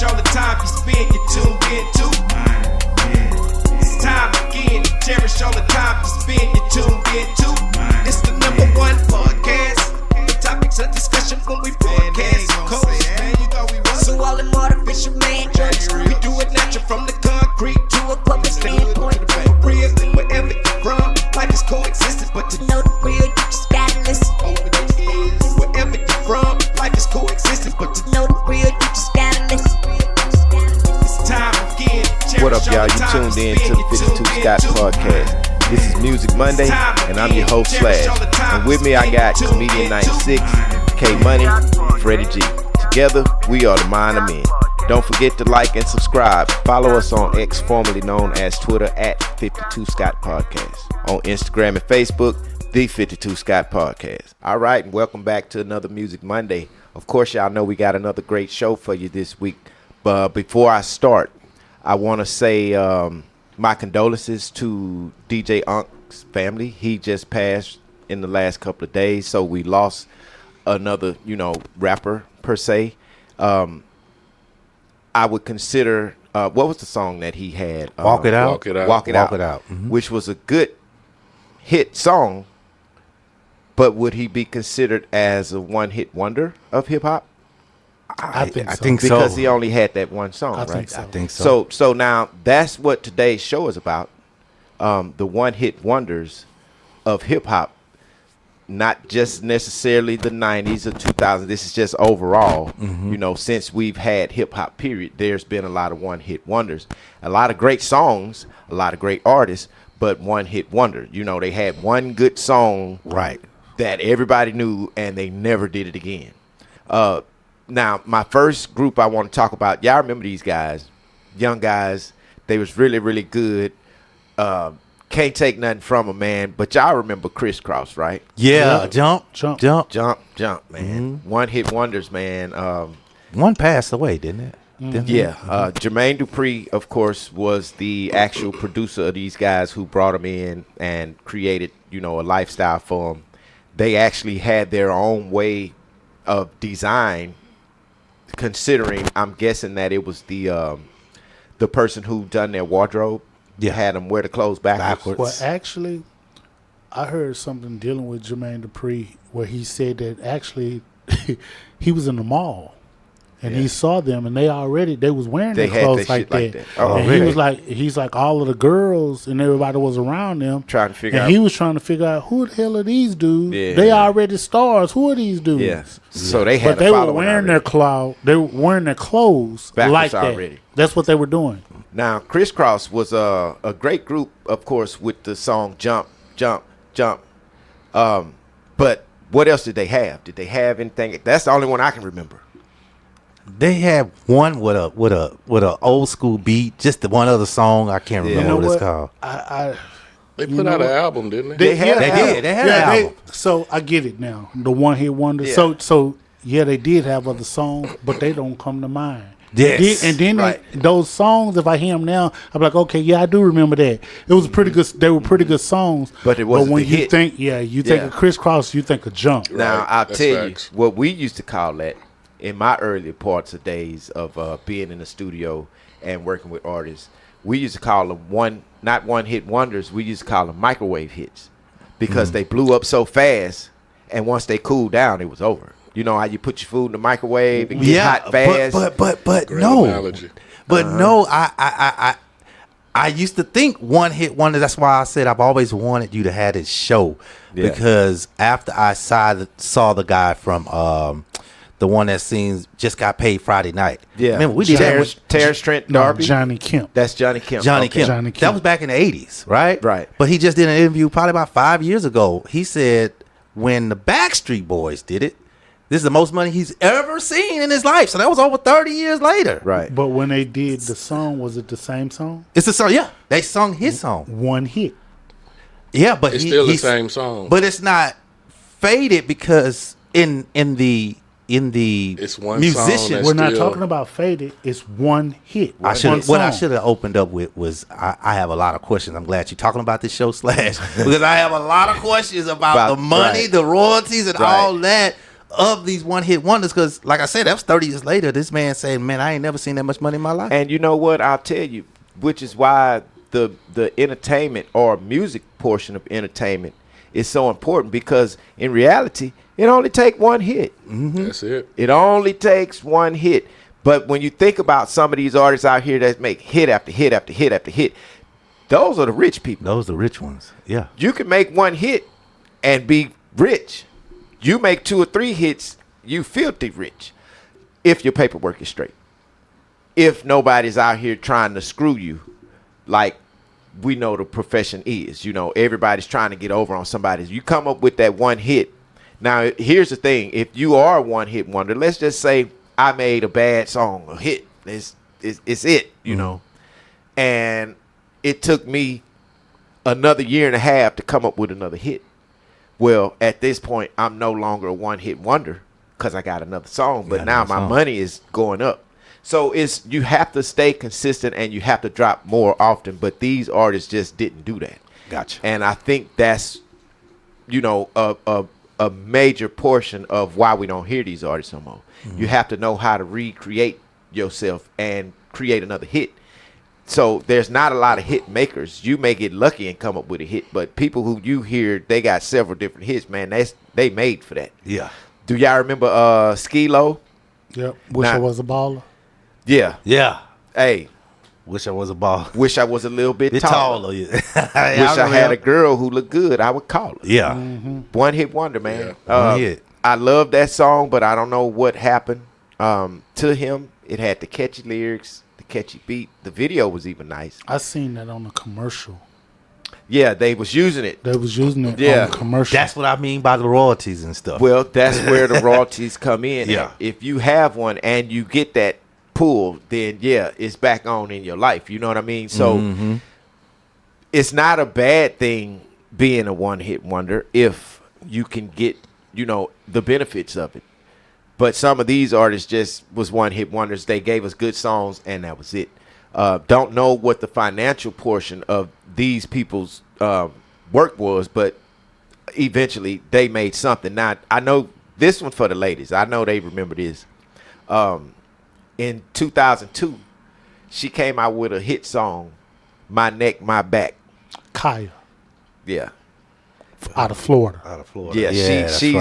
cherish all the time you spend, you tuned in to. It's time again to cherish all the time you spend, you tuned in to. It's the number one podcast. The topics of discussion when we broadcast. So all them artificial man jokes, we do it natural from the concrete to a public standpoint. Real, wherever you're from, life is coexisting, but to know the real, you just gotta listen. Wherever you're from, life is coexisting, but to know the real, you just gotta listen. It's time again. What up, y'all? You tuned in to the 52 Scott Podcast. This is Music Monday, and I'm your host, Slash. And with me, I got Comedian 96, K Money, Freddie G. Together, we are the Mind of Men. Don't forget to like and subscribe. Follow us on X, formerly known as Twitter, at 52 Scott Podcast. On Instagram and Facebook, the 52 Scott Podcast. All right, and welcome back to another Music Monday. Of course, y'all know we got another great show for you this week. But before I start, I want to say my condolences to DJ Unk's family. He just passed in the last couple of days, so we lost another, rapper per se. I would consider what was the song that he had? Walk It Out. Walk It Out. Mm-hmm. Which was a good hit song, but would he be considered as a one-hit wonder of hip hop? I think so. Because he only had that one song, right? I think so. So now that's what today's show is about. The one-hit wonders of hip hop. Not just necessarily the 90s or 2000s. This is just overall. Mm-hmm. Since we've had hip hop period, there's been a lot of one hit wonders, a lot of great songs, a lot of great artists, but one hit wonder. They had one good song, right, that everybody knew, and they never did it again. Now, my first group I want to talk about, y'all remember these guys, young guys. They was really, really good. Can't take nothing from them, man. But y'all remember Crisscross, right? Yeah, jump, man. Mm-hmm. One hit wonders, man. One passed away, didn't it? Mm-hmm. Yeah. Jermaine Dupri, of course, was the actual producer of these guys who brought them in and created, a lifestyle for them. They actually had their own way of design, considering, I'm guessing that it was the person who done their wardrobe. Yeah, had them wear the clothes backwards. Well, actually, I heard something dealing with Jermaine Dupri where he said that actually he was in the mall and he saw them and they was wearing their clothes like that. Oh, and really? he's like all of the girls and everybody was around them trying to figure out. He was trying to figure out who the hell are these dudes? Yeah. They already stars. Who are these dudes? Yes. So they had. But they were wearing their clothes. They were wearing their clothes backwards like that. Already. That's what they were doing. Now, Crisscross was a great group, of course, with the song Jump, Jump, Jump. But what else did they have? Did they have anything? That's the only one I can remember. They had one with a old school beat, just the one other song. I can't remember what it's called. They put out an album, didn't they? They did. They had an album. So I get it now. The one hit wonder. Yeah. So they did have other songs, but they don't come to mind. Yes. And then right. those songs, if I hear them now, I'm like, okay, yeah, I do remember that. It was pretty good. They were pretty good songs. But it wasn't when the you hit. think, you think of Crisscross, you think of Jump. Now, Right. I'll That's tell facts. you what we used to call that in my early parts of days of being in the studio and working with artists. We used to call them not one hit wonders. We used to call them microwave hits because they blew up so fast, and once they cooled down, it was over. You know how you put your food in the microwave and get hot fast. But Great no, analogy. but no. I used to think one hit wonder. That's why I said I've always wanted you to have this show because after I saw the guy from the one that sings Just Got Paid Friday Night. Yeah, remember we did Terrence Trent D'Arby. Johnny Kemp. That's Johnny Kemp. Johnny Okay. Kemp. That was back in the 80s, right? Right. But he just did an interview probably about 5 years ago. He said when the Backstreet Boys did it, this is the most money he's ever seen in his life. So that was over 30 years later. Right. But when they did the song, was it the same song? It's a song. Yeah, they sung his song. One hit. Yeah, but It's still the same song. But it's not faded because in the It's one song musicians. that's We're not still- talking about faded. It's one hit. What I should have opened up with was I have a lot of questions. I'm glad you're talking about this show, Slash, because I have a lot of questions about the money, right. the royalties, and Right. all that of these one hit wonders, because like I said, that was 30 years later. This man said, "Man, I ain't never seen that much money in my life." And you know what? I'll tell you, which is why the entertainment or music portion of entertainment is so important, because in reality, it only takes one hit. Mm-hmm. That's it. It only takes one hit. But when you think about some of these artists out here that make hit after hit after hit after hit, those are the rich people. Those are the rich ones. Yeah. You can make one hit and be rich. You make 2 or 3 hits, you filthy rich, if your paperwork is straight. If nobody's out here trying to screw you, like we know the profession is. You know, everybody's trying to get over on somebody. You come up with that one hit. Now, here's the thing. If you are a one-hit wonder, let's just say I made a bad song, a hit. It's it, you know. And it took me another year and a half to come up with another hit. Well, at this point, I'm no longer a one-hit wonder because I got another song. But now my money is going up. So you have to stay consistent and you have to drop more often. But these artists just didn't do that. Gotcha. And I think that's, you know, a major portion of why we don't hear these artists no more. Mm-hmm. You have to know how to recreate yourself and create another hit. So there's not a lot of hit makers. You may get lucky and come up with a hit, but people who you hear, they got several different hits, man. They made for that. Yeah. Do y'all remember Skee-Lo? Yep. Wish I was a baller. Yeah. Yeah. Hey. Wish I was a baller. Wish I was a little bit taller. Yeah. Wish I had a girl who looked good. I would call her. Yeah. Mm-hmm. One hit wonder, man. Yeah. One hit. I love that song, but I don't know what happened to him. It had the catchy lyrics, the catchy beat. The video was even nice. I seen that on the commercial. Yeah, they was using it. They was using it Yeah. on the commercial. That's what I mean by the royalties and stuff. Well, that's where the royalties come in. Yeah. If you have one and you get that pull, then yeah, it's back on in your life. You know what I mean? So it's not a bad thing being a one-hit wonder if you can get, you know, the benefits of it. But some of these artists just was one-hit wonders. They gave us good songs, and that was it. Don't know what the financial portion of these people's work was, but eventually they made something. Now, I know this one for the ladies. I know they remember this. In 2002, she came out with a hit song, My Neck, My Back. Kaya. Yeah. Out of Florida. Yeah, she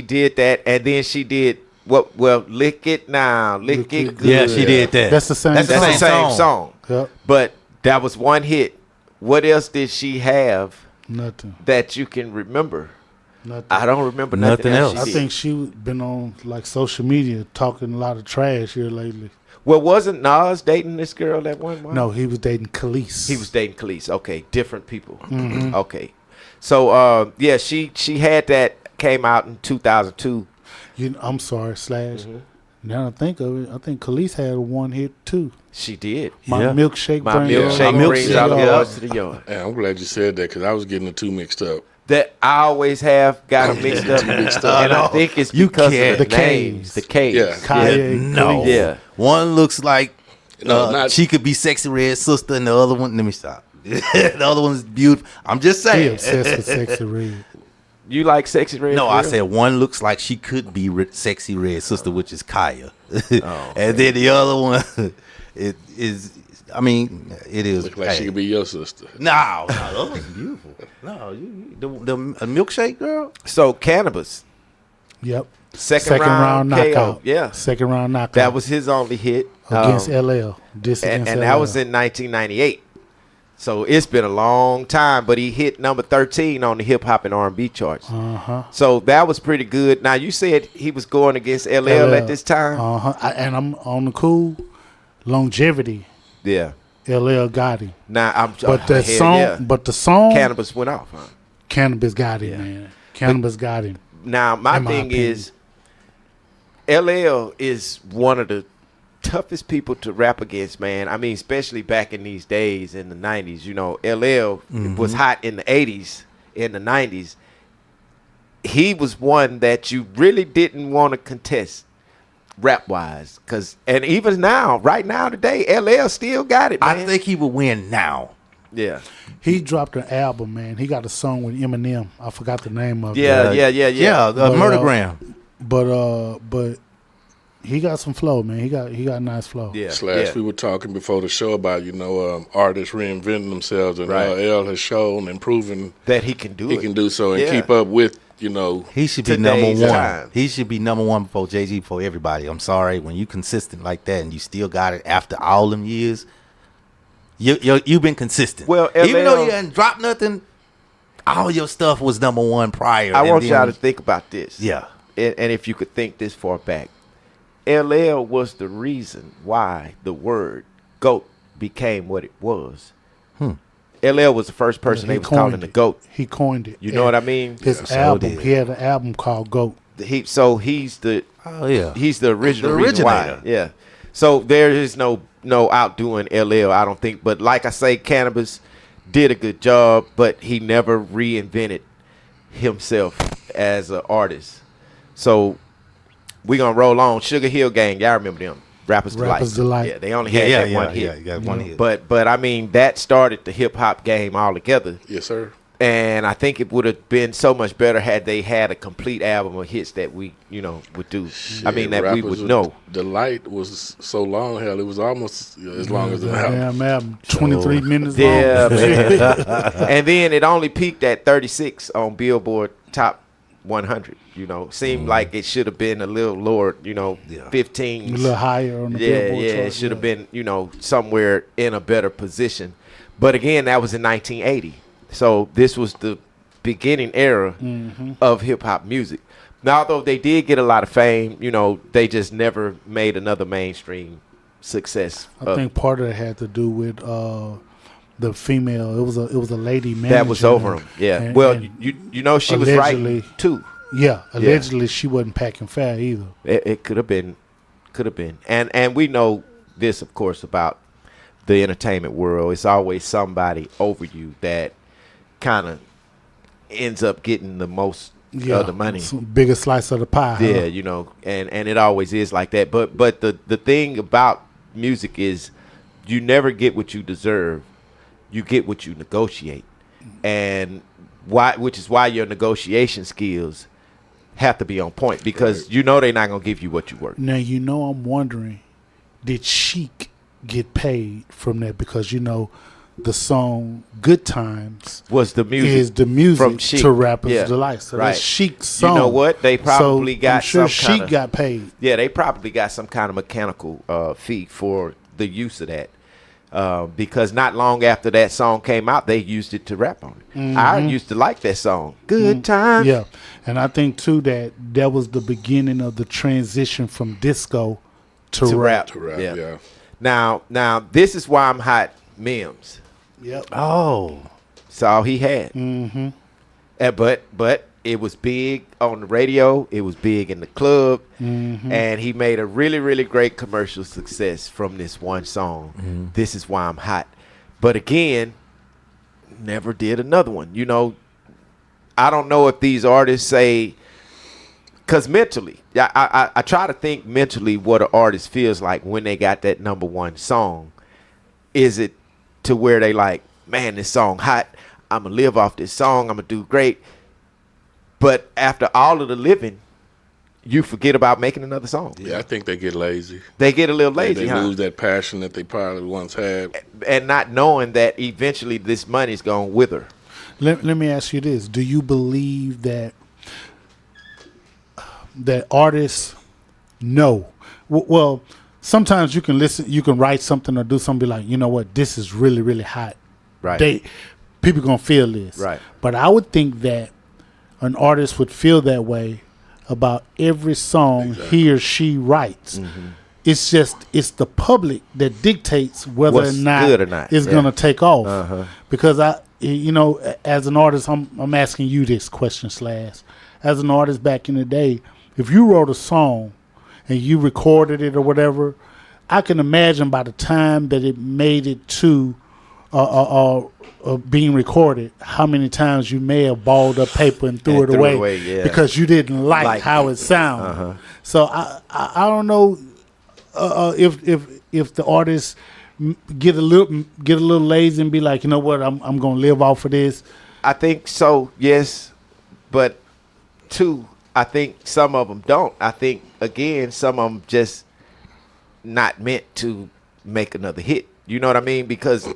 did that, and then she did Lick It Now, Lick It Good. Yeah, she did that. That's the same That's the same song. Yep. But that was one hit. What else did she have Nothing. that you can remember? Nothing. I don't remember nothing else. I think she been on like social media talking a lot of trash here lately. Well, wasn't Nas dating this girl at one point? No, he was dating Khalees. He was dating Khalees. Okay, different people. Mm-hmm. Okay. So, yeah, she had that, came out in 2002. I'm sorry, Slash. Mm-hmm. Now I think of it, I think Khalees had a one hit too. She did. My milkshake brings all the boys to the yard. Yeah, I'm glad you said that because I was getting the two mixed up. That I always have got them mixed up, and I think it's because of the names. The K's. Yeah. Kaya, No. Yeah. One looks like not- she could be Sexy Red Sister, and the other one, let me stop. The other one's beautiful. I'm just He saying. obsessed with Sexy Red. You like Sexy Red? No, for I real? said one looks like she could be Sexy Red Sister, which is Kaya. And then the other one, it is, I mean, it is. Look like she could be your sister. No, that was beautiful. No, the milkshake girl. So Cannabis, Yep. second round KO. knockout. Yeah, Second round knockout. that was his only hit against LL. This and against that LL. was in 1998. So it's been a long time, but he hit number 13 on the hip hop and R&B charts. So that was pretty good. Now you said he was going against LL at this time. And I'm on the cool longevity. Yeah. LL got him. Now But the song, Cannabis went off. Huh? Cannabis got him, man. Cannabis got him. Now my In my thing opinion. is, LL is one of the toughest people to rap against, man. I mean, especially back in these days in the 90s. You know, LL was hot in the 80s, in the 90s. He was one that you really didn't want to contest rap-wise. And even now, right now today, LL still got it, man. I think he would win now. Yeah. He dropped an album, man. He got a song with Eminem. I forgot the name of it. Yeah, the Murdergram. But he got some flow, man. He got a nice flow. Yeah. Slash, yeah. we were talking before the show about, artists reinventing themselves, and Right. L has shown and proven That he can do he it. can do so and Yeah. keep up with, He should be Today's number one. time. He should be number one before Jay-Z, before everybody. I'm sorry. When you consistent like that and you still got it after all them years, you've been consistent. Well, even LL though you hadn't dropped nothing, all your stuff was number one prior. I and want then- y'all to think about this. Yeah. And if you could think this far back, LL was the reason why the word GOAT became what it was. LL was the first person they was calling the GOAT. He coined it. You know what I mean? His so album. did. He had an album called GOAT. He's the Oh yeah. he's the original The reason why. originator. Yeah. So there is no outdoing LL, I don't think. But like I say, Cannabis did a good job, but he never reinvented himself as an artist. So we gonna roll on. Sugar Hill Gang, y'all remember them? Rappers Delight. Yeah, they only had that one hit. Yeah, you got one hit. But I mean that started the hip hop game altogether. Yes, sir. And I think it would have been so much better had they had a complete album of hits that we, would do. I mean, that we would know. Delight was so long, hell, it was almost as long as the album. Damn album. 23 minutes Yeah, long. man. And then it only peaked at 36 on Billboard Top 100. Seemed like it should have been a little lower, 15. A little higher on the Billboard chart. It should have been, somewhere in a better position. But again, that was in 1980. So this was the beginning era of hip hop music. Now, although they did get a lot of fame, they just never made another mainstream success. I think part of it had to do with the female. It was a lady manager that was over them. Yeah. and- well, and she was allegedly- right too. Yeah, allegedly she wasn't packing fair either. It could have been, and we know this, of course, about the entertainment world. It's always somebody over you that kind of ends up getting the most of the money. Biggest slice of the pie. Yeah, and it always is like that. But the thing about music is you never get what you deserve. You get what you negotiate. And which is why your negotiation skills have to be on point, because they're not going to give you what you worth. Now, I'm wondering, did Sheik get paid from that? Because, the song Good Times Was the music is the music from Sheik. to Rappers Yeah, Delight. So right. that's Sheik's song. You know what? They probably so got I'm sure some kinda- Sheik got paid. Yeah, they probably got some kind of mechanical fee for the use of that. Because not long after that song came out, they used it to rap on it. I used to like that song. Good Time. Yeah, and I think too that was the beginning of the transition from disco to rap. To rap, yeah. Now this is why I'm hot. Mims. Yep. Oh. That's all he had. Mm-hmm. But it was big on the radio. It was big in the club. Mm-hmm. And he made a really, really great commercial success from this one song. Mm-hmm. This is why I'm hot. But again, never did another one. I don't know if these artists say, because mentally, I try to think mentally what an artist feels like when they got that number one song. Is it to where they like, man, this song hot, I'm going to live off this song, I'm going to do great. But after all of the living, you forget about making another song. Yeah, I think they get lazy. They get a little lazy, They lose that passion that they probably once had. And not knowing that eventually this money's going to wither. Let me ask you this: do you believe that artists know? Well, sometimes you can listen, you can write something or do something like, you know what, this is really, really hot. Right. People gonna feel this. Right. But I would think that an artist would feel that way about every song he or she writes. Mm-hmm. It's the public that dictates whether What's or not, good or not. it's gonna take off. Uh-huh. Because as an artist, I'm asking you this question, Slash. As an artist back in the day, if you wrote a song and you recorded it or whatever, I can imagine by the time that it made it to being recorded, how many times you may have balled up paper and threw it away, yeah. because you didn't like how it sounded. Uh-huh. So I don't know if the artist get a little lazy and be like, you know what, I'm gonna live off of this? I think so, yes, but two, I think some of them don't. I think again, some of them just not meant to make another hit. You know what I mean? Because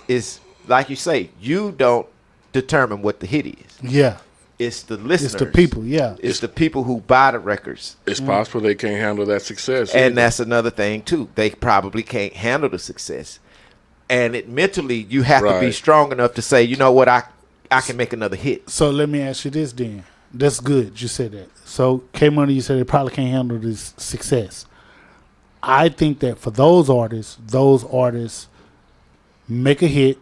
it's like you say, you don't determine what the hit is. Yeah. It's the listeners. It's the people, yeah. It's the people who buy the records. It's possible they can't handle that success. And that's another thing, too. They probably can't handle the success. And mentally, you have to be strong enough to say, you know what, I can make another hit. So let me ask you this then. That's good. You said that. So K-Money, you said they probably can't handle this success. I think that for those artists make a hit,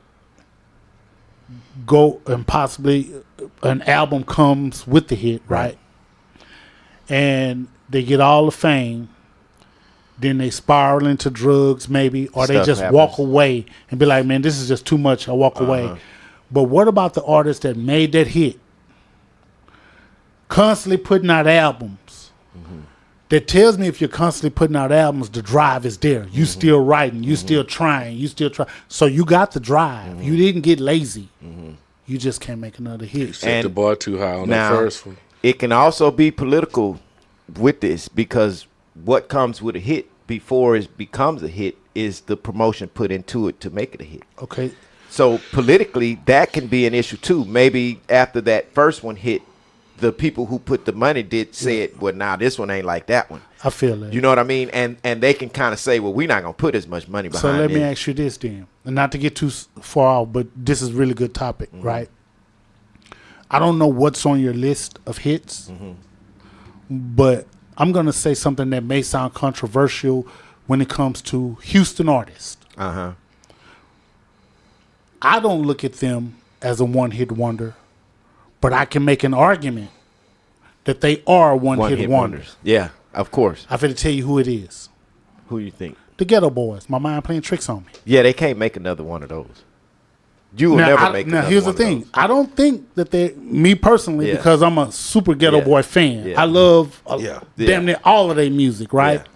go and possibly an album comes with the hit, right? And they get all the fame, then they spiral into drugs maybe, or they just walk away and be like, man, this is just too much, I walk away. But what about the artists that made that hit, constantly putting out albums? That tells me if you're constantly putting out albums, the drive is there. You still writing, you still trying, you still try. So you got the drive. You didn't get lazy. You just can't make another hit. You set the bar too high on now, that first one. It can also be political with this, because what comes with a hit before it becomes a hit is the promotion put into it to make it a hit. Okay. So politically, that can be an issue too. Maybe after that first one hit, the people who put the money said, well, now this one ain't like that one. I feel that. You know what I mean? And they can kind of say, well, we're not going to put as much money behind it. So let me ask you this then, and not to get too far out, but this is a really good topic, right? I don't know what's on your list of hits, but I'm going to say something that may sound controversial when it comes to Houston artists. I don't look at them as a one-hit wonder, but I can make an argument that they are one-hit wonders. Yeah, of course. I'm going to tell you who it is. Who you think? The Ghetto Boys. My mind playing tricks on me. Yeah, they can't make another one of those. You will never make another one. Now, here's the thing. I don't think that me personally, because I'm a super Ghetto Boy fan. Yeah. I love damn near all of their music, right? Yeah.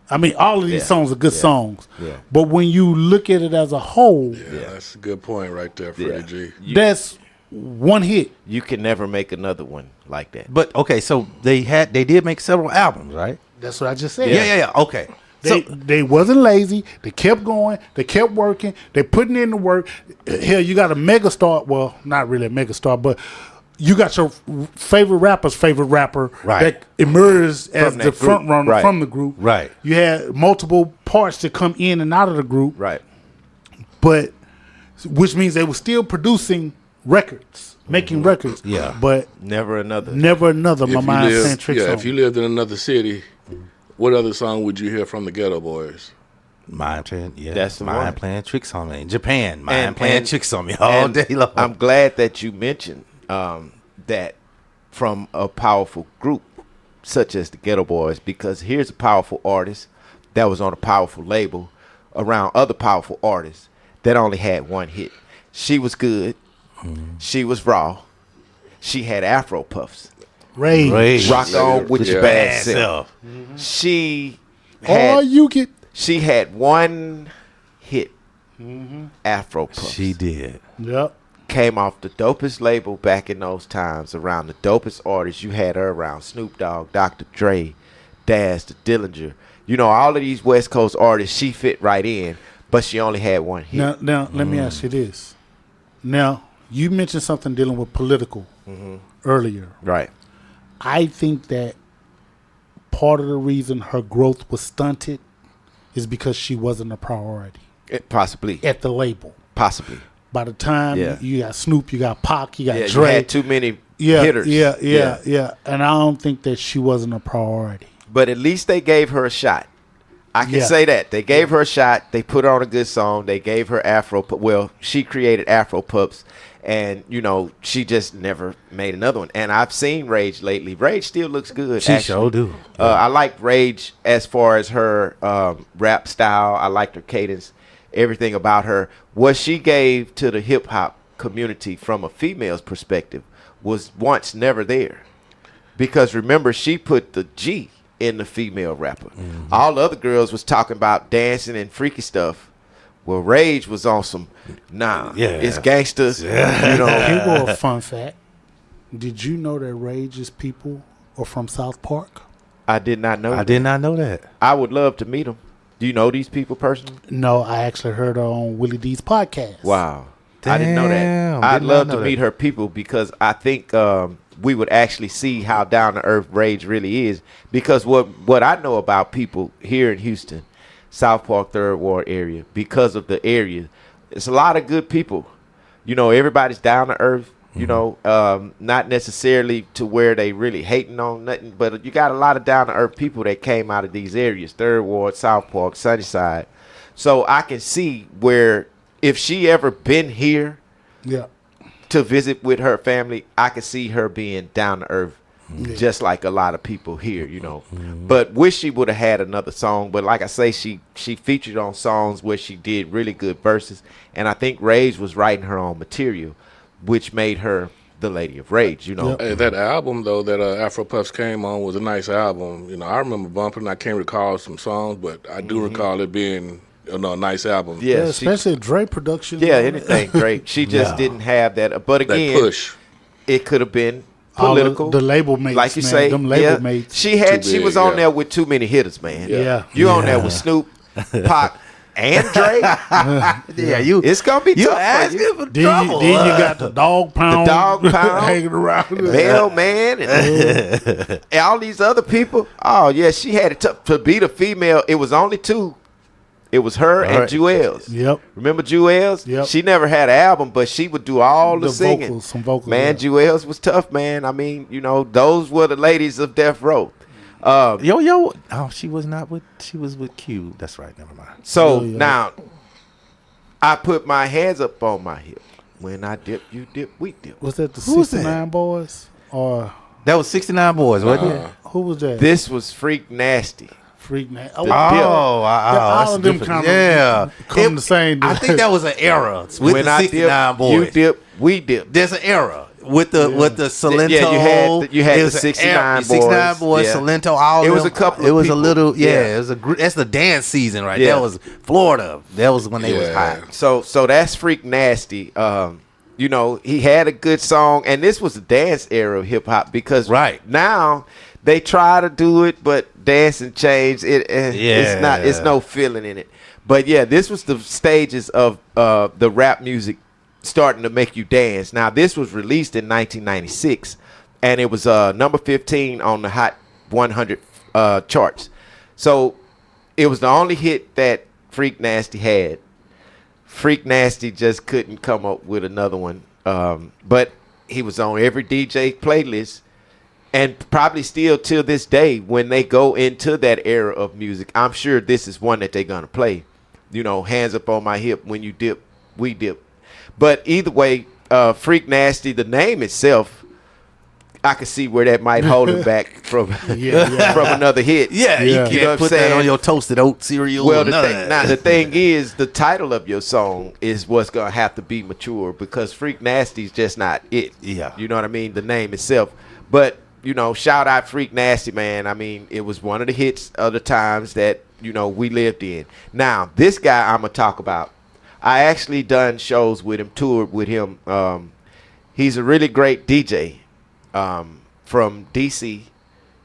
I mean, all of these songs are good songs. Yeah. But when you look at it as a whole, That's a good point right there, Freddie G. That's one hit. You can never make another one like that. But okay, so they did make several albums, right? That's what I just said. Yeah. Okay. They wasn't lazy. They kept going. They kept working. They putting in the work. Hell, you got a megastar. Well, not really a megastar, but you got your favorite rapper's favorite rapper that emerged as the front runner from the group. Right. You had multiple parts to come in and out of the group. Right. But which means they were still producing records, making records. Yeah. But never another. My mind playing tricks on if you lived in another city, what other song would you hear from the Ghetto Boys? Mind playing, that's the mind one. playing tricks on me. Japan, playing tricks on me all day long. I'm glad that you mentioned that from a powerful group such as the Ghetto Boys, because here's a powerful artist that was on a powerful label around other powerful artists that only had one hit. She was good. She was raw. She had Afro puffs. Rage. Rock on with your bad self. She had one hit. Afro puffs. She did. Yep. Came off the dopest label back in those times, around the dopest artists. You had her around Snoop Dogg, Dr. Dre, Daz, the Dillinger. You know, all of these West Coast artists, she fit right in, but she only had one hit. Now let me ask you this. Now, you mentioned something dealing with political earlier. Right. I think that part of the reason her growth was stunted is because she wasn't a priority. Possibly. At the label. Possibly. By the time you got Snoop, you got Pac, you got Dre. You had too many hitters. Yeah. And I don't think that she wasn't a priority. But at least they gave her a shot. I can say that. They gave her a shot. They put her on a good song. They gave her Afro. Well, she created Afro Pups. And, you know, she just never made another one. And I've seen Rage lately. Rage still looks good. She sure do. I like Rage as far as her rap style. I liked her cadence, everything about her. What she gave to the hip-hop community from a female's perspective was once never there. Because, remember, she put the G in the female rapper. All the other girls was talking about dancing and freaky stuff. Well, Rage was on some, it's gangsters. Yeah. You know. Here go a fun fact. Did you know that Rage's people are from South Park? I did not know. I did not know that. I would love to meet them. Do you know these people personally? No, I actually heard her on Willie D's podcast. Wow. I didn't know that. I'd love to meet her people because I think we would actually see how down to earth Rage really is. Because what I know about people here in Houston, South Park, Third Ward area, because of the area, it's a lot of good people. You know, everybody's down to earth. You know, not necessarily to where they really hating on nothing, but you got a lot of down to earth people that came out of these areas, Third Ward, South Park, Sunnyside. So I can see where if she ever been here to visit with her family, I could see her being down to earth, just like a lot of people here, you know. But wish she would have had another song. But like I say, she featured on songs where she did really good verses, and I think Rage was writing her own material, which made her the Lady of Rage, you know. Hey, that album, though, that Afro Puffs came on was a nice album. You know, I remember bumping. I can't recall some songs, but I do recall it being, a nice album. Yeah, especially Dre production. Yeah, anything Dre. She just didn't have that. But again, that push. It could have been political. The label mates, like you man, say, them label mates. She was on there with too many hitters, man. Yeah. You on there with Snoop, Pac, and Dre. It's gonna be tough asking for trouble. Then you got the Dog Pound, hanging around, Mailman, and all these other people. Oh yeah, she had it tough to be the female. It was only two. It was her and Jewels. Yep. Remember Jewels? Yep. She never had an album, but she would do all the singing. Some vocals. Man, Jewels was tough, man. I mean, you know, those were the ladies of Death Row. She was not with. She was with Q. That's right. Never mind. So now, I put my hands up on my hip. When I dip, you dip, we dip. Was that the 69 Boys? Or that was 69 Boys, wasn't it? Who was that? This was Freak Nasty. Freak Nasty. All of them kind of come the same. I think that was an era with when the 69 Boys. You dip, we dip. There's an era. With the Salento, you had the 69 Boys. 69 Boys, Salento, all it of was them. a couple. It was people. a little, it was that's the dance season right. That was Florida. That was when they was hot. So that's Freak Nasty. You know, he had a good song, and this was the dance era of hip hop because now they try to do it, but dancing changed. It's no feeling in it. But yeah, this was the stages of the rap music starting to make you dance. Now, this was released in 1996, and it was number 15 on the Hot 100 charts. So it was the only hit that Freak Nasty had. Freak Nasty just couldn't come up with another one. But he was on every DJ playlist, and probably still till this day when they go into that era of music, I'm sure this is one that they're going to play. You know, hands up on my hip, when you dip, we dip. But either way, Freak Nasty, the name itself, I could see where that might hold him back from another hit. Yeah, you can't put that on your toasted oat cereal. Well, the thing is, the title of your song is what's going to have to be mature because Freak Nasty's just not it. Yeah. You know what I mean? The name itself. But, you know, shout out Freak Nasty, man. I mean, it was one of the hits of the times that, you know, we lived in. Now, this guy I'm going to talk about, I actually done shows with him, toured with him. He's a really great DJ from DC.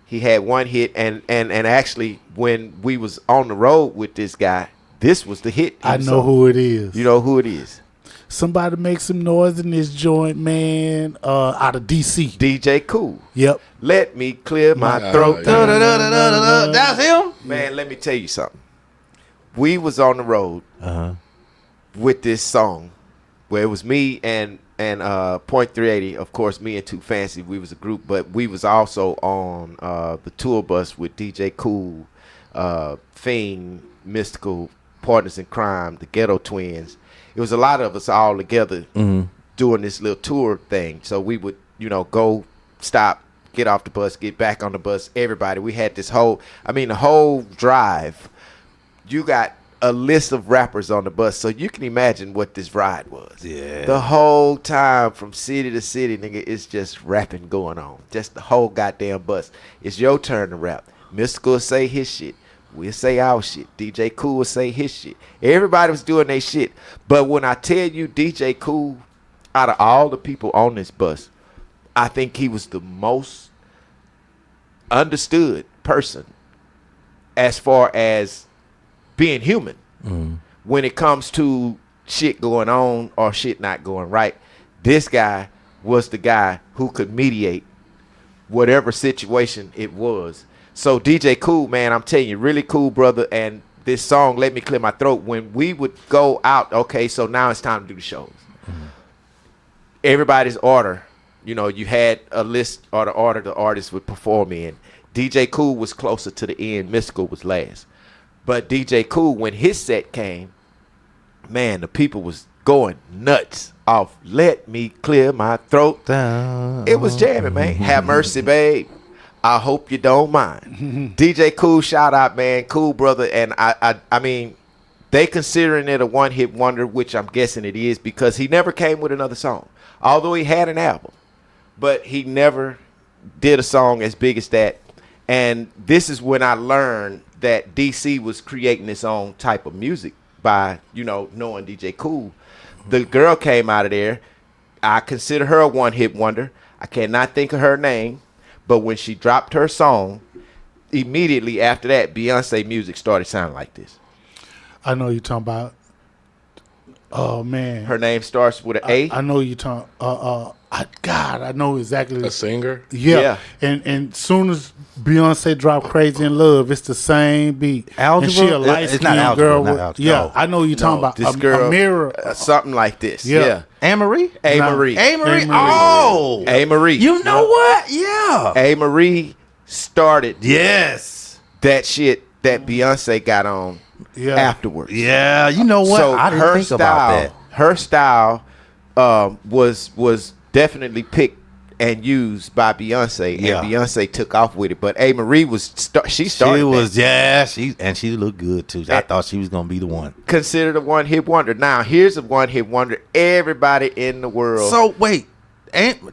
He had one hit, and actually when we was on the road with this guy, this was the hit. I know who it is. You know who it is? Somebody make some noise in this joint, man. Out of DC. DJ Cool. Yep. Let me clear my throat. That's him. Man, let me tell you something. We was on the road. With this song, where it was me and Point 380, of course, me and Too Fancy, we was a group, but we was also on the tour bus with DJ Cool, Fiend, Mystical, Partners in Crime, the Ghetto Twins. It was a lot of us all together doing this little tour thing. So we would, you know, go, stop, get off the bus, get back on the bus. Everybody, we had this whole, the whole drive. You got a list of rappers on the bus, so you can imagine what this ride was. Yeah. The whole time from city to city, nigga, it's just rapping going on. Just the whole goddamn bus. It's your turn to rap. Mystical say his shit. we'll say our shit. DJ Cool will say his shit. Everybody was doing their shit. But when I tell you DJ Cool, out of all the people on this bus, I think he was the most understood person as far as being human when it comes to shit going on or shit not going right. This guy was the guy who could mediate whatever situation it was. So DJ Cool, man, I'm telling you, really cool brother. And this song, Let Me Clear My Throat, when we would go out, okay, so now it's time to do the shows. Everybody's order, you know, you had a list or the order the artist would perform in. DJ Cool was closer to the end. Mystical was last. But DJ Cool, when his set came, man, the people was going nuts off Let Me Clear My Throat. It was jamming, man. Have mercy, babe. I hope you don't mind. DJ Cool, shout out, man. Cool brother. And I mean, they considering it a one-hit wonder, which I'm guessing it is, because he never came with another song. Although he had an album. But he never did a song as big as that. And this is when I learned that DC was creating its own type of music by, you know, knowing DJ Cool. The girl came out of there. I consider her a one-hit wonder. I cannot think of her name. But when she dropped her song, immediately after that, Beyonce music started sounding like this. I know you're talking about. Oh, man. Her name starts with an A. I know you're talking. God, I know exactly. A singer? Yeah. And soon as Beyonce dropped Crazy in Love, it's the same beat. Algebra? And she a light-skinned It's not Algebra, girl. not with- Algebra. Yeah, No. I know you're talking about. This girl, a mirror. something like this. Yeah. Yeah. Anne-Marie? A-Marie. A-Marie? A-Marie. Oh! A-Marie. You know what? Yeah. A-Marie started Yes. that shit that Beyonce got on Yeah. afterwards. Yeah, you know what? So I didn't her think style, about that. her style was definitely picked and used by Beyonce, Yeah. and Beyonce took off with it. But A-Marie she started. She was, that. she looked good too. I thought she was gonna be the one. Considered a one-hit wonder. Now here's a one-hit wonder. Everybody in the world. So wait,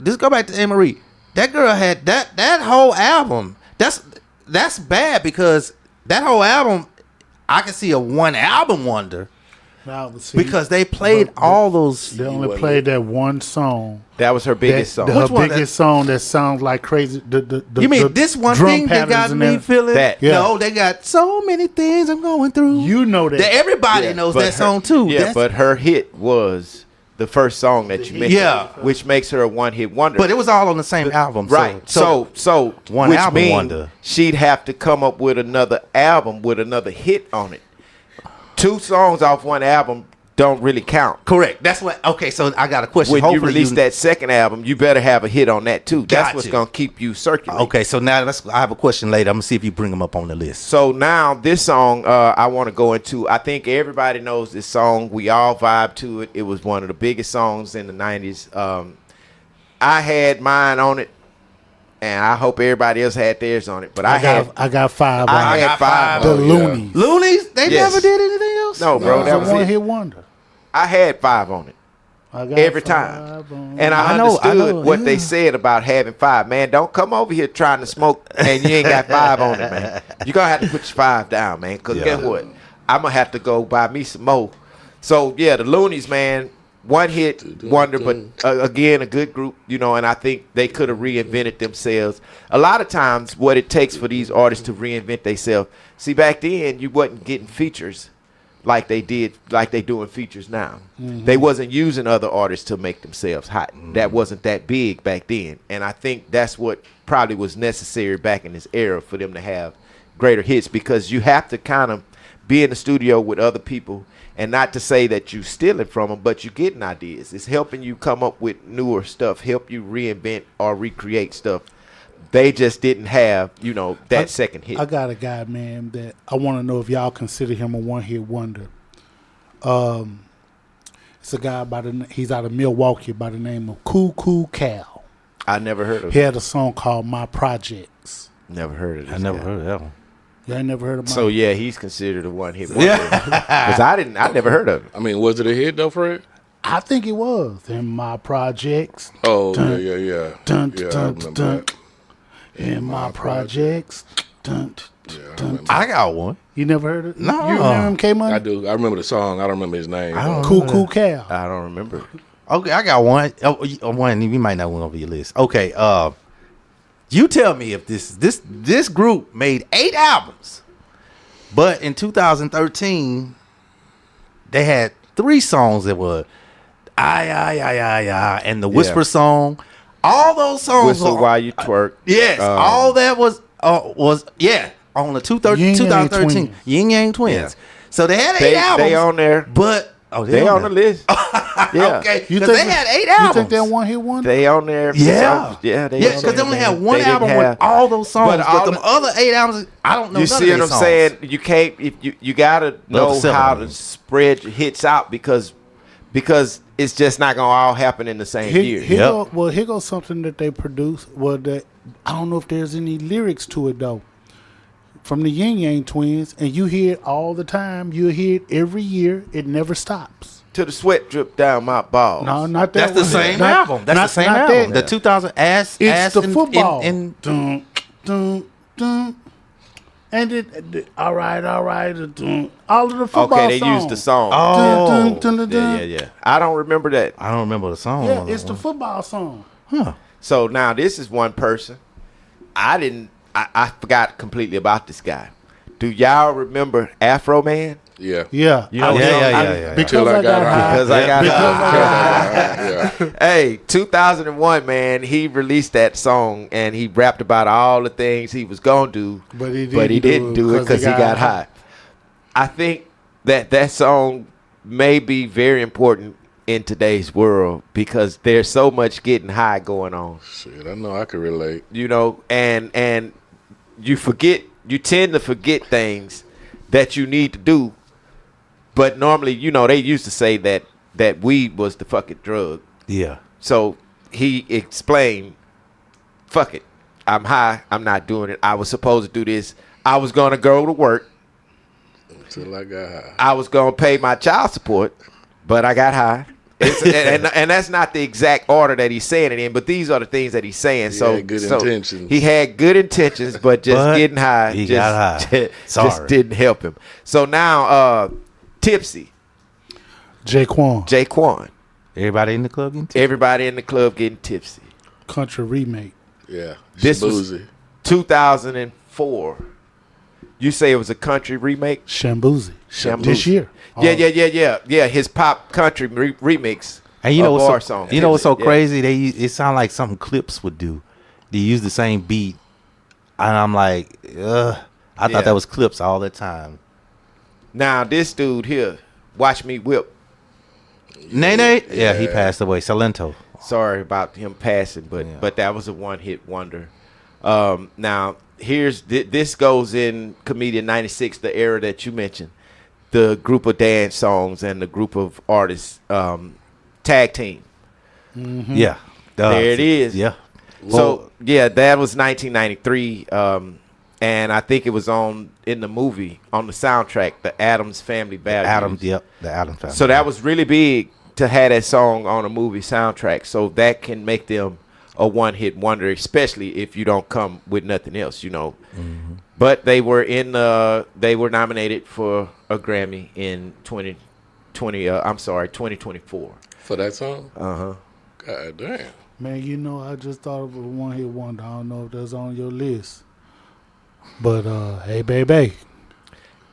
just go back to Anne-Marie. That girl had that whole album. That's bad because that whole album, I can see a one album wonder Now, see, because they played all those. They only played that one song. that was her biggest song. Her Which one? biggest song that sounds like crazy. You mean the this one drum thing that got patterns in me there. feeling? That. Yeah. No, they got so many things I'm going through. You know that. Everybody Yeah, knows but that song too. Yeah, That's- but her hit was the first song that you mentioned. Yeah. Which makes her a one-hit wonder. but it was all on the same album. Right. So one which album mean wonder. she'd have to come up with another album with another hit on it. 2 songs off one album don't really count. correct. That's what. Okay, so I got a question. When you Hopefully release that second album, you better have a hit on that too. That's Got what's you. gonna keep you circulating. Okay, so now I have a question later. I'm gonna see if you bring them up on the list. So now this song I want to go into. I think everybody knows this song. We all vibe to it. It was one of the biggest songs in the 90s. I had mine on it, and I hope everybody else had theirs on it. But I got 5 I on it. had 5 The on it. Loonies. Loonies, they Yes. never did anything else. No, bro, It's that a was one it. hit wonder. I had 5 on it. I got Every 5 time. on And it. I know, understood what yeah. they said about having 5. Man, don't come over here trying to smoke and you ain't got 5 on it, man. You're going to have to put your 5 down, man, because Yeah. guess what? I'm going to have to go buy me some more. So, yeah, the Loonies, man, one hit wonder, but again, a good group, you know, and I think they could have reinvented themselves. A lot of times what it takes for these artists to reinvent themselves, see, back then you wasn't getting features like they doing features now. They wasn't using other artists to make themselves hot. That wasn't that big back then. And I think that's what probably was necessary back in this era for them to have greater hits, because you have to kind of be in the studio with other people, and not to say that you stealing from them, but you getting ideas. It's helping you come up with newer stuff, help you reinvent or recreate stuff. They just didn't have, you know, that second hit. I got a guy, man, that I want to know if y'all consider him a one hit wonder. It's a guy he's out of Milwaukee by the name of Cool Cal. I never heard of He it. had a song called My Projects. Never heard of this I never guy. heard of that one. You ain't never heard of So yeah, he's considered a one hit wonder. Because I never heard of it. I mean, was it a hit though, Fred? I think it was. In My Projects. Oh, Dun, yeah. dun, Yeah, I dun, remember dun. that. In My Projects. Dun, Yeah, I dun, remember. I got one. You never heard it? No. You remember him, K-Money? I do. I remember the song. I don't remember his name. Cool Cal. I don't remember. Okay, I got one. One you might not want over your list. Okay, you tell me if this group made 8 albums, but in 2013 they had 3 songs that were I and the Whisper song. All those songs Whistle While You Twerk. Yes, all that was on the 2013 Yin Yang Twins. Yeah. So they had 8 albums. They on there. But They on the list. Yeah. Okay, You because think they had 8 You albums. think that one hit one? They on there. Yeah. Yeah. Because they only had one They didn't album have- with all those songs, but all them the- other 8 albums, I don't know. You none see of what I'm their songs. saying? You can't. If you gotta know seven how of to them. spread hits out because it's just not gonna all happen in the same year. Here goes something that they produced. Well, that I don't know if there's any lyrics to it though. From the Yin Yang Twins, and you hear it all the time. You hear it every year. It never stops. Till the sweat drip down my balls. No, not that. That's the one. same Not- album. That's not- the same not album. that. The 2000 ass. It's ass the in- football. in- Dun, dun, dun. And all right, dun. All of the football Okay, they songs. used the song. Oh, Dun, dun, dun, dun, dun. Yeah. I don't remember that. I don't remember the song. Yeah, it's the football song. So now this is one person. I forgot completely about this guy. Do y'all remember Afro Man? Yeah. Yeah. You know, Yeah. Because Till I got high. Because I got Yeah. Hey, 2001, man, he released that song and he rapped about all the things he was gonna do, But he didn't do it because he got high. I think that song may be very important in today's world because there's so much getting high going on, Shit, I know I could relate. you know, and you tend to forget things that you need to do. But normally, you know, they used to say that weed was the fucking drug. Yeah. So he explained, fuck it. I'm high. I'm not doing it. I was supposed to do this. I was going to go to work. Till I got high. I was going to pay my child support, but I got high. And that's not the exact order that he's saying it in, but these are the things that he's saying. He had good intentions. He had good intentions, but just getting high. He just, got high. just Sorry. didn't help him. So now, Tipsy, Jaquan. Everybody in the club getting tipsy? Everybody in the club getting tipsy. Country remake. Yeah. This was Shabuzi. 2004. You say it was a country remake? Shambuzi. Shambuzi. This year. Yeah. His pop country remix. And you know of our what's song. so, you know what's so Yeah. crazy? It sound like something Clips would do. They use the same beat, and I'm like, I Yeah. thought that was Clips all the time. Now this dude here, Watch Me Whip. Nene, yeah, he passed away. Salento. Sorry about him passing, but that was a one-hit wonder. Now here's this goes in Comedian 96, the era that you mentioned, the group of dance songs and the group of artists tag team. Yeah, There it is. Yeah, So yeah, that was 1993, and I think it was in the movie on the soundtrack, the Addams Family Values. the Addams family. So that was really big to have that song on a movie soundtrack. So that can make them a one-hit wonder, especially if you don't come with nothing else, you know. Mm-hmm. But they were nominated for a Grammy in 2024. For that song? Uh-huh. God damn. Man, you know, I just thought of a one-hit wonder. I don't know if that's on your list. But, hey, baby.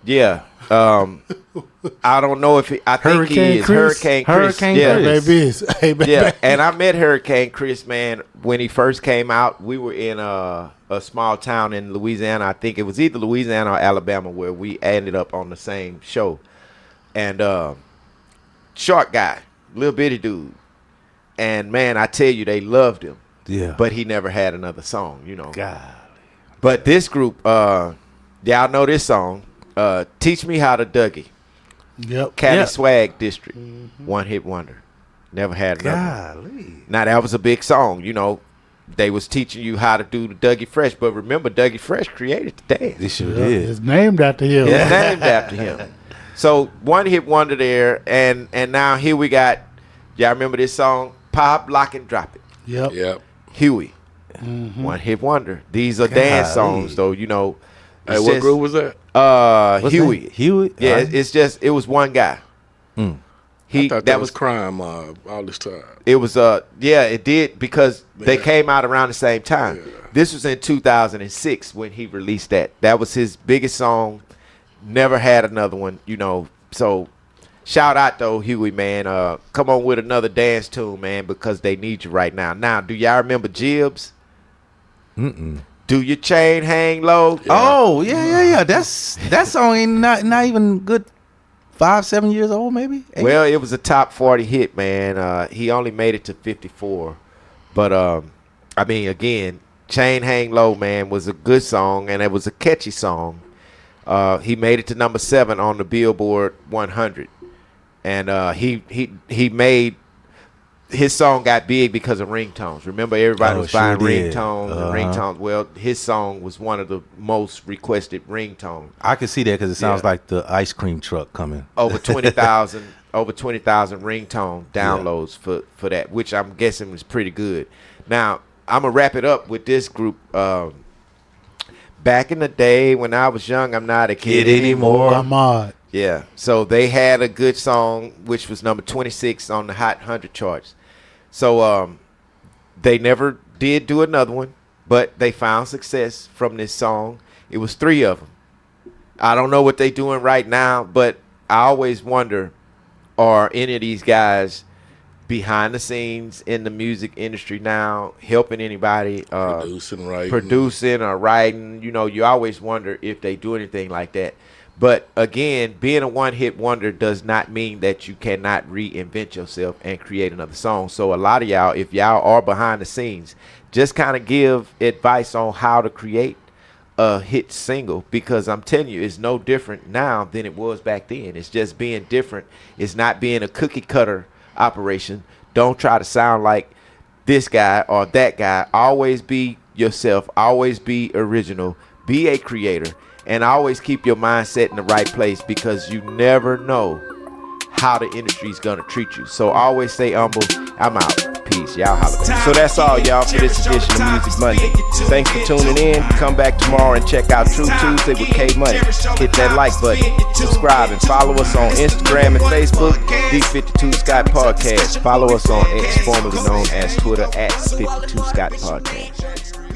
Yeah. I don't know if I think Hurricane he is Chris? Hurricane Chris. Hurricane Yeah. Chris. Hey, baby. Yeah, and I met Hurricane Chris, man, when he first came out. We were in a small town in Louisiana. I think it was either Louisiana or Alabama where we ended up on the same show. And short guy, little bitty dude. And, man, I tell you, they loved him. yeah, But he never had another song, you know. God, But this group, y'all know this song, Teach Me How to Dougie. Yep. Cali Yeah. Swag District, one-hit wonder. Never had another. golly, Now that was a big song, you know. They was teaching you how to do the Dougie Fresh, but remember Dougie Fresh created the dance. this sure Yep. did. It's named after him. It's named after him. So one-hit wonder there, and now here we got. Y'all remember this song, Pop, Lock, and Drop It. Yep. Yep. Huey, one-hit wonder. These are dance Golly. songs, though. You know, Hey, what group was that? Huey. Huey. Yeah, it was one guy. I thought that was Crime Mob all this time. It was it did because they came out around the same time. Yeah. This was in 2006 when he released that. That was his biggest song. Never had another one, So shout out though, Huey, man. Come on with another dance tune, man, because they need you right now. Now, do y'all remember Jibs? Do your chain hang low? Yeah. Oh, yeah. That song ain't not even good 5-7 years old, maybe? 8? Well, it was a top 40 hit, man. He only made it to 54. But, again, Chain Hang Low, man, was a good song, and it was a catchy song. He made it to number 7 on the Billboard 100. And he made his song got big because of ringtones. Remember, everybody was buying ringtones and ringtones. Well, his song was one of the most requested ringtones. I can see that because it sounds like the ice cream truck coming. Over 20,000 ringtone downloads for that, which I'm guessing was pretty good. Now, I'm going to wrap it up with this group. Back in the day when I was young, I'm not a kid anymore. I'm odd. Yeah, so they had a good song, which was number 26 on the Hot 100 charts. So they never did do another one, but they found success from this song. It was 3 of them. I don't know what they're doing right now, but I always wonder, are any of these guys behind the scenes in the music industry now, helping anybody? Producing or writing. You always wonder if they do anything like that. But again, being a one-hit wonder does not mean that you cannot reinvent yourself and create another song. So a lot of y'all, if y'all are behind the scenes, just kind of give advice on how to create a hit single, because I'm telling you, it's no different now than it was back then. It's just being different. It's not being a cookie cutter operation. Don't try to sound like this guy or that guy. Always be yourself. Always be original. Be a creator. And always keep your mindset in the right place, because you never know how the industry's going to treat you. So always stay humble. I'm out. Peace. Y'all holla back. So that's all, y'all, for this edition of Music Monday. Thanks for tuning in. Come back tomorrow and check out True Tuesday with K Money. Hit that like button. Subscribe and follow us on Instagram and Facebook, The 52 Scott Podcast. Follow us on X, formerly known as Twitter, at 52 Scott Podcast.